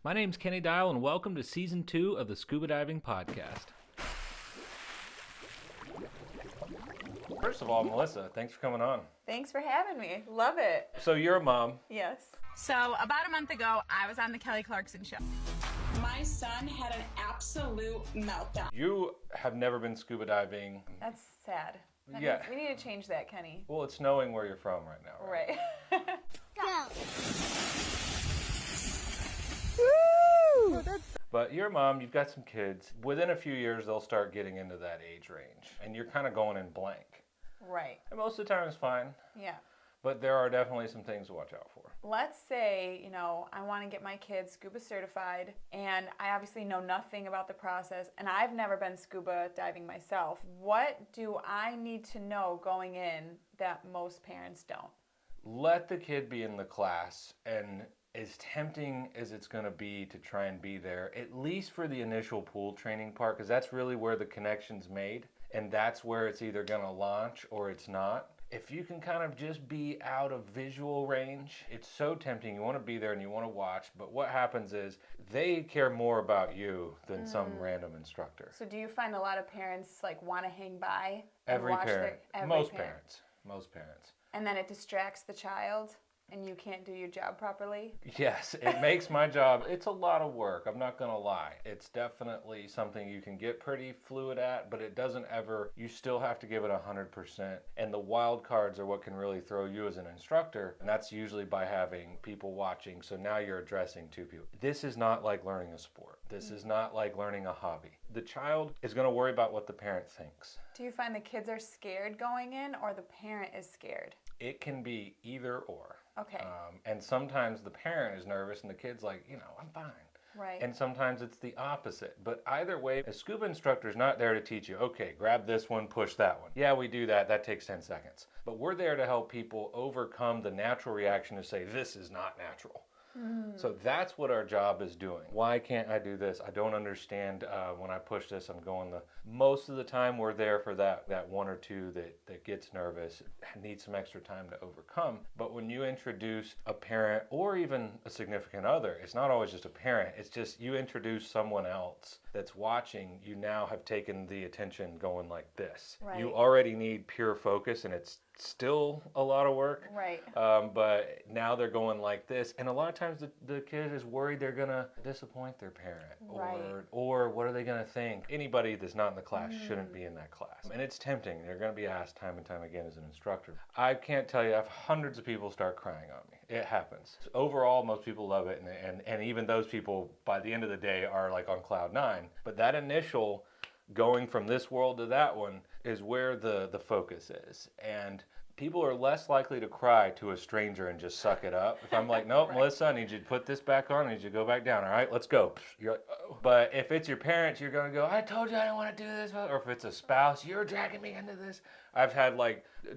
My name's Kenny Dyal, and welcome to Season 2 of the Scuba Diving Podcast. First of all, Melissa, thanks for coming on. Thanks for having me. Love it. So you're a mom. Yes. So about a month ago, I was on the Kelly Clarkson show. My son had an absolute meltdown. You have never been scuba diving. That's sad. Yeah. We need to change that, Kenny. Well, it's knowing where you're from right now, right? Right. But you're a mom, you've got some kids. Within a few years, they'll start getting into that age range. And you're kind of going in blank. Right. And most of the time it's fine. Yeah. But there are definitely some things to watch out for. Let's say, I want to get my kids scuba certified, and I obviously know nothing about the process, and I've never been scuba diving myself. What do I need to know going in that most parents don't? Let the kid be in the class, and as tempting as it's going to be to try and be there, at least for the initial pool training part, because that's really where the connection's made, and that's where it's either going to launch or it's not. If you can kind of just be out of visual range, it's so tempting. You want to be there and you want to watch, but what happens is they care more about you than some random instructor. So do you find a lot of parents want to hang by and Every watch parent. Most parents. And then it distracts the child and you can't do your job properly? Yes, it makes my job, it's a lot of work, I'm not gonna lie. It's definitely something you can get pretty fluid at, but it doesn't ever, you still have to give it 100%. And the wild cards are what can really throw you as an instructor, and that's usually by having people watching, so now you're addressing two people. This is not like learning a sport. This is not like learning a hobby. The child is gonna worry about what the parent thinks. Do you find the kids are scared going in, or the parent is scared? It can be either or. Okay. And sometimes the parent is nervous and the kid's like, I'm fine. Right. And sometimes it's the opposite. But either way, a scuba instructor is not there to teach you, okay, grab this one, push that one. Yeah, we do that. That takes 10 seconds. But we're there to help people overcome the natural reaction to say, this is not natural. So that's what our job is doing. Why can't I do this? I don't understand when I push this, I'm going most of the time we're there for that one or two that gets nervous, needs some extra time to overcome. But when you introduce a parent or even a significant other, it's not always just a parent, it's just you introduce someone else that's watching, you now have taken the attention going like this. Right. You already need pure focus and it's still a lot of work. Right. But now they're going like this. And a lot of times the kid is worried they're going to disappoint their parent. Right. Or what are they going to think? Anybody that's not in the class shouldn't be in that class. And it's tempting. They're going to be asked time and time again as an instructor. I can't tell you, I've hundreds of people start crying on me. It happens. Overall, most people love it. And even those people, by the end of the day, are like on cloud 9. But that initial going from this world to that one is where the focus is. And people are less likely to cry to a stranger and just suck it up. If I'm like, nope, right. Melissa, I need you to put this back on. I need you to go back down. All right, let's go. You're like, oh. But if it's your parents, you're going to go, I told you I didn't want to do this. Or if it's a spouse, you're dragging me into this. I've had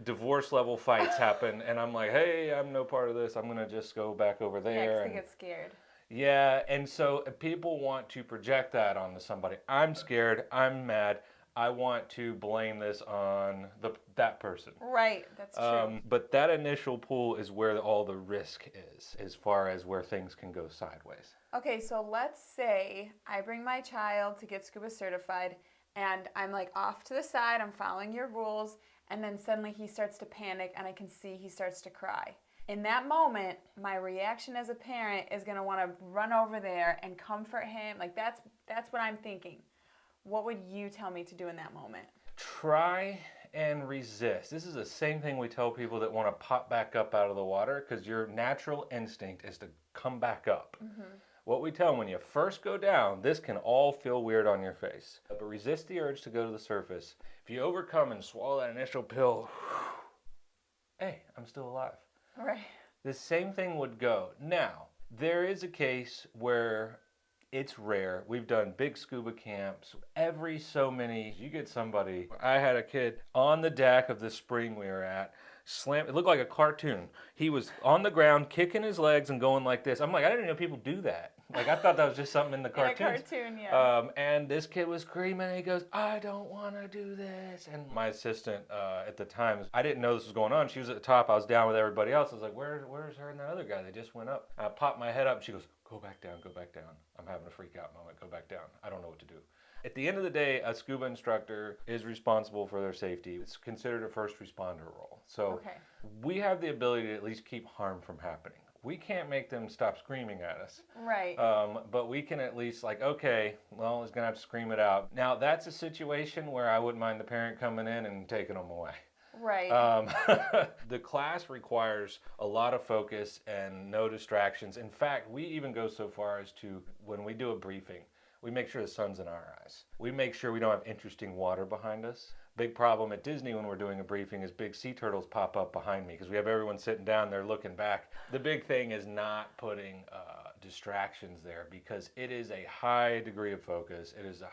divorce level fights happen. And I'm like, hey, I'm no part of this. I'm going to just go back over there. Yeah, 'cause they get scared. Yeah, and so people want to project that onto somebody. I'm scared. I'm mad. I want to blame this on that person. Right, that's true. But that initial pull is where all the risk is, as far as where things can go sideways. Okay, so let's say I bring my child to get scuba certified, and I'm off to the side, I'm following your rules, and then suddenly he starts to panic, and I can see he starts to cry. In that moment, my reaction as a parent is going to want to run over there and comfort him. That's what I'm thinking. What would you tell me to do in that moment? Try and resist. This is the same thing we tell people that want to pop back up out of the water, because your natural instinct is to come back up. Mm-hmm. What we tell them, when you first go down, this can all feel weird on your face. But resist the urge to go to the surface. If you overcome and swallow that initial pill, hey, I'm still alive. Right. The same thing would go. Now, there is a case where it's rare. We've done big scuba camps. Every so many, you get somebody. I had a kid on the deck of the spring we were at, it looked like a cartoon. He was on the ground kicking his legs and going like this. I'm like, I didn't know people do that. I thought that was just something in the cartoons. In a cartoon, yeah. And this kid was screaming and he goes, I don't want to do this. And my assistant at the time, I didn't know this was going on. She was at the top. I was down with everybody else. I was like, where's her and that other guy? They just went up. I popped my head up and she goes, Go back down, go back down. I'm having a freak out moment. Go back down. I don't know what to do. At the end of the day, a scuba instructor is responsible for their safety. It's considered a first responder role. So we have the ability to at least keep harm from happening. We can't make them stop screaming at us. Right. But we can at least okay, well, he's gonna have to scream it out. Now that's a situation where I wouldn't mind the parent coming in and taking them away. Right. The class requires a lot of focus and no distractions. In fact, we even go so far as to, when we do a briefing, we make sure the sun's in our eyes. We make sure we don't have interesting water behind us. Big problem at Disney when we're doing a briefing is big sea turtles pop up behind me because we have everyone sitting down there looking back. The big thing is not putting distractions there because it is a high degree of focus. It is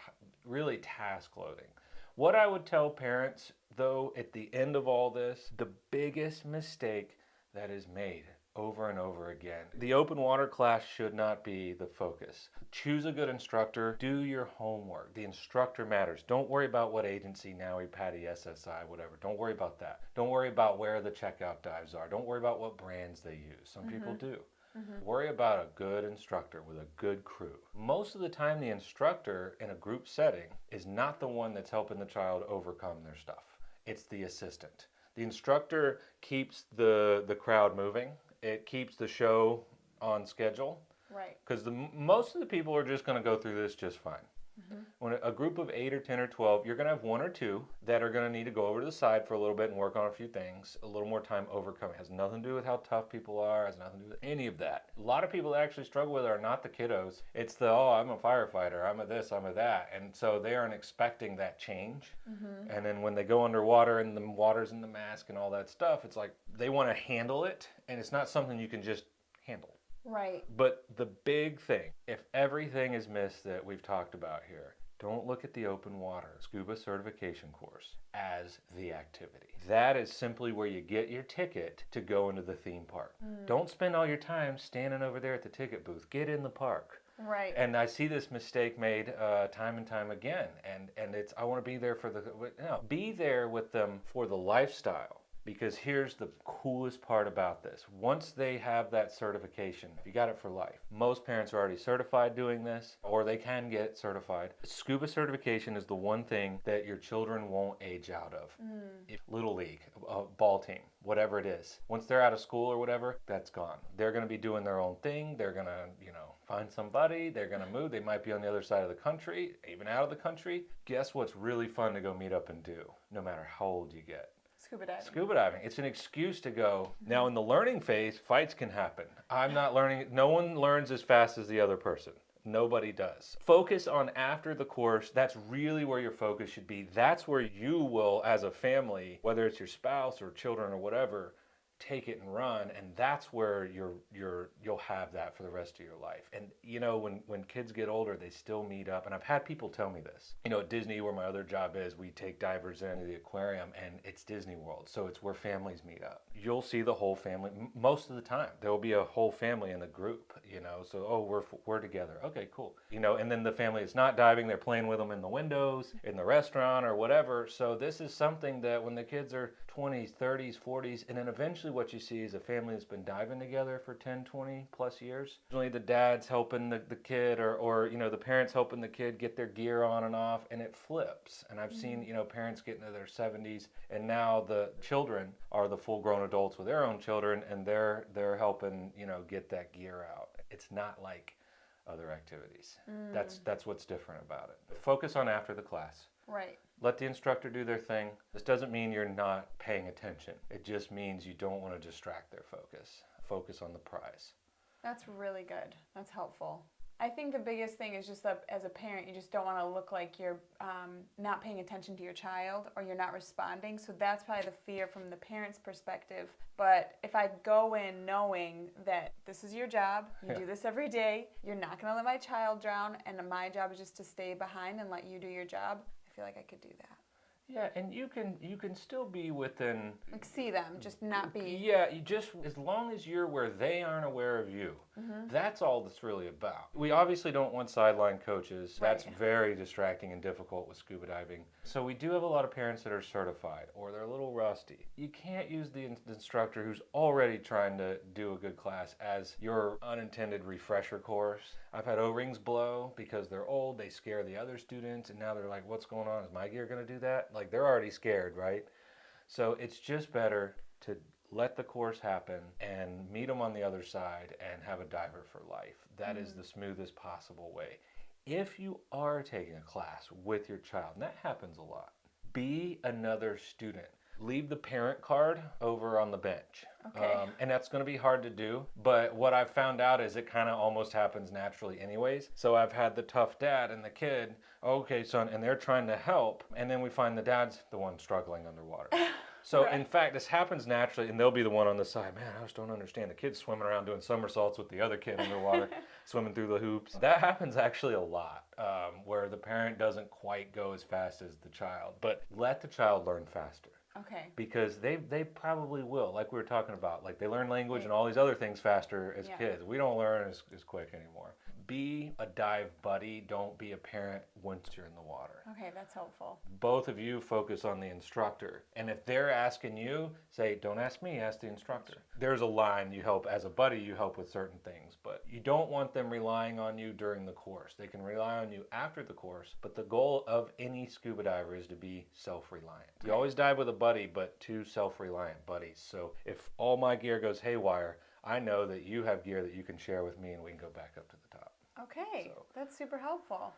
really task loading. What I would tell parents, though, at the end of all this, the biggest mistake that is made over and over again. The open water class should not be the focus. Choose a good instructor. Do your homework. The instructor matters. Don't worry about what agency, NAUI, PADI, SSI, whatever. Don't worry about that. Don't worry about where the checkout dives are. Don't worry about what brands they use. Some people do. Worry about a good instructor with a good crew. Most of the time, the instructor in a group setting is not the one that's helping the child overcome their stuff. It's the assistant. The instructor keeps the crowd moving. It keeps the show on schedule. Right. Because most of the people are just going to go through this just fine. When a group of 8 or 10 or 12, you're going to have 1 or 2 that are going to need to go over to the side for a little bit and work on a few things. A little more time overcoming. It has nothing to do with how tough people are. It has nothing to do with any of that. A lot of people that actually struggle with it are not the kiddos. It's I'm a firefighter. I'm a this, I'm a that. And so they aren't expecting that change. And then when they go underwater and the water's in the mask and all that stuff, it's like they want to handle it. And it's not something you can just handle. Right. But the big thing, if everything is missed that we've talked about here, don't look at the open water scuba certification course as the activity. That is simply where you get your ticket to go into the theme park. Don't spend all your time standing over there at the ticket booth. Get in the park. Right. And I see this mistake made time and time again. And it's, I want to be there for be there with them for the lifestyle. Because here's the coolest part about this. Once they have that certification, you got it for life. Most parents are already certified doing this, or they can get certified. Scuba certification is the one thing that your children won't age out of. Little league, ball team, whatever it is. Once they're out of school or whatever, that's gone. They're going to be doing their own thing. They're going to, find somebody. They're going to move. They might be on the other side of the country, even out of the country. Guess what's really fun to go meet up and do, no matter how old you get? Scuba diving. Scuba diving. It's an excuse to go. Now, in the learning phase, fights can happen. I'm not learning. No one learns as fast as the other person. Nobody does. Focus on after the course. That's really where your focus should be. That's where you will, as a family, whether it's your spouse or children or whatever, take it and run, and that's where you'll have that for the rest of your life. And when kids get older, they still meet up, and I've had people tell me this. At Disney, where my other job is, we take divers into the aquarium, and it's Disney World, so it's where families meet up. You'll see the whole family most of the time. There will be a whole family in the group, so we're together. Okay, cool. And then the family is not diving, they're playing with them in the windows, in the restaurant or whatever. So this is something that when the kids are 20s, 30s, 40s, and then eventually what you see is a family that's been diving together for 10, 20 plus years. Usually the dad's helping the kid or the parents helping the kid get their gear on and off, and it flips. And I've seen, parents get into their 70s, and now the children are the full-grown adults with their own children, and they're helping, get that gear out. It's not like other activities. That's what's different about it. Focus on after the class. Right. Let the instructor do their thing. This doesn't mean you're not paying attention. It just means you don't want to distract their focus. Focus on the prize. That's really good. That's helpful. I think the biggest thing is just that as a parent, you just don't want to look like you're not paying attention to your child or you're not responding. So that's probably the fear from the parent's perspective. But if I go in knowing that this is your job, you do this every day, you're not going to let my child drown, and my job is just to stay behind and let you do your job, I feel like I could do that. Yeah, and you can still be within... Like see them, just not be... Yeah, you just, as long as you're where they aren't aware of you. That's all that's really about. We obviously don't want sideline coaches. That's Right. very distracting and difficult with scuba diving. So we do have a lot of parents that are certified or they're a little rusty. You can't use the instructor who's already trying to do a good class as your unintended refresher course. I've had O-rings blow because they're old, they scare the other students, and now they're like, what's going on? Is my gear going to do that? Like, they're already scared, right? So it's just better to let the course happen and meet them on the other side and have a diver for life. That is the smoothest possible way. If you are taking a class with your child, and that happens a lot, be another student. Leave the parent card over on the bench. Okay. And that's going to be hard to do. But what I've found out is it kind of almost happens naturally anyways. So I've had the tough dad and the kid, okay, son, and they're trying to help. And then we find the dad's the one struggling underwater. So in fact, this happens naturally, and they'll be the one on the side. Man, I just don't understand. The kid's swimming around doing somersaults with the other kid underwater, swimming through the hoops. That happens actually a lot, where the parent doesn't quite go as fast as the child. But let the child learn faster. Okay. Because they probably will, like we were talking about. Like, they learn language and all these other things faster as kids. We don't learn as quick anymore. Be a dive buddy. Don't be a parent once you're in the water. Okay, that's helpful. Both of you focus on the instructor. And if they're asking you, say, don't ask me, ask the instructor. There's a line. You help as a buddy, you help with certain things. But you don't want them relying on you during the course. They can rely on you after the course. But the goal of any scuba diver is to be self-reliant. You always dive with a buddy, but two self-reliant buddies. So if all my gear goes haywire, I know that you have gear that you can share with me and we can go back up to the top. Okay, that's super helpful.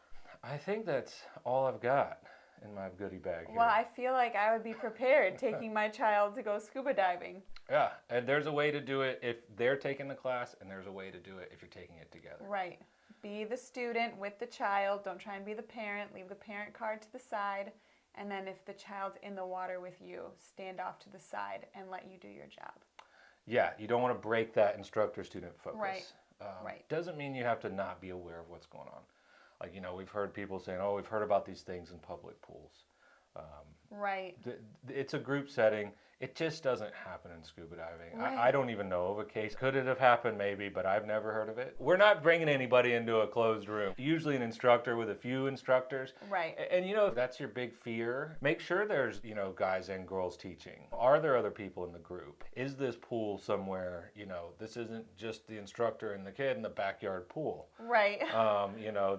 I think that's all I've got in my goodie bag here. Well, I feel like I would be prepared taking my child to go scuba diving. Yeah, and there's a way to do it if they're taking the class, and there's a way to do it if you're taking it together. Right. Be the student with the child. Don't try and be the parent. Leave the parent card to the side. And then if the child's in the water with you, stand off to the side and let you do your job. Yeah, you don't want to break that instructor-student focus. Right. Right. Doesn't mean you have to not be aware of what's going on. Like, we've heard people saying, oh, we've heard about these things in public pools. Right. It's a group setting. It just doesn't happen in scuba diving. Right. I don't even know of a case. Could it have happened? Maybe, but I've never heard of it. We're not bringing anybody into a closed room. Usually an instructor with a few instructors. Right. And if that's your big fear, make sure there's, guys and girls teaching. Are there other people in the group? Is this pool somewhere, this isn't just the instructor and the kid in the backyard pool. Right.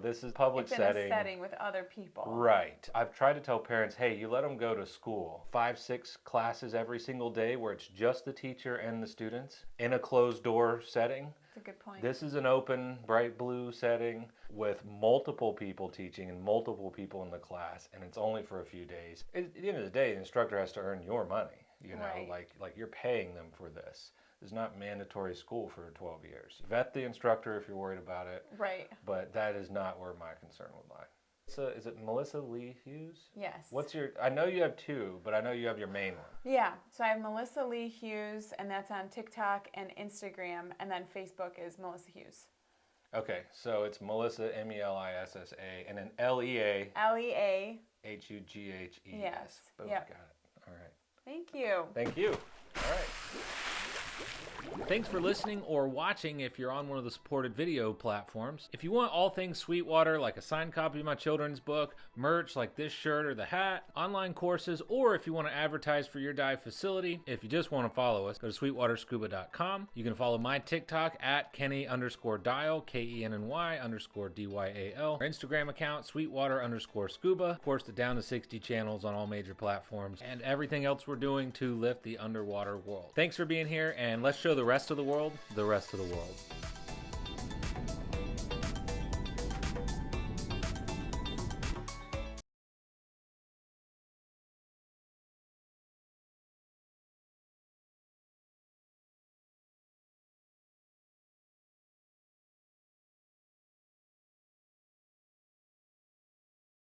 This is public It's setting. in a setting with other people. Right. I've tried to tell parents, hey, you let them go to school. 5-6 classes every single day where it's just the teacher and the students in a closed door setting. That's a good point. This is an open, bright blue setting with multiple people teaching and multiple people in the class, and it's only for a few days. At the end of the day, the instructor has to earn your money. Right. Like you're paying them for this. It's not mandatory school for 12 years. Vet the instructor if you're worried about it. Right. But that is not where my concern would lie. So is it Melissa Lea Hughes? Yes. I know you have two, but I know you have your main one. Yeah. So I have Melissa Lea Hughes, and that's on TikTok and Instagram, and then Facebook is Melissa Hughes. Okay, so it's Melissa, Melissa, and then Lea. Lea. Hughes. Yes. Boom, Yep. got it. All right. Thank you. Thank you. All right. Thanks for listening or watching if you're on one of the supported video platforms. If you want all things Sweetwater, like a signed copy of my children's book, merch like this shirt or the hat, online courses, or if you want to advertise for your dive facility, if you just want to follow us, go to sweetwaterscuba.com. You can follow my TikTok at Kenny_Dyal, KENNY_DYAL. Our Instagram account, Sweetwater_Scuba. Of course, the Down to 60 channels on all major platforms, and everything else we're doing to lift the underwater world. Thanks for being here, and let's show the rest of the world the rest of the world.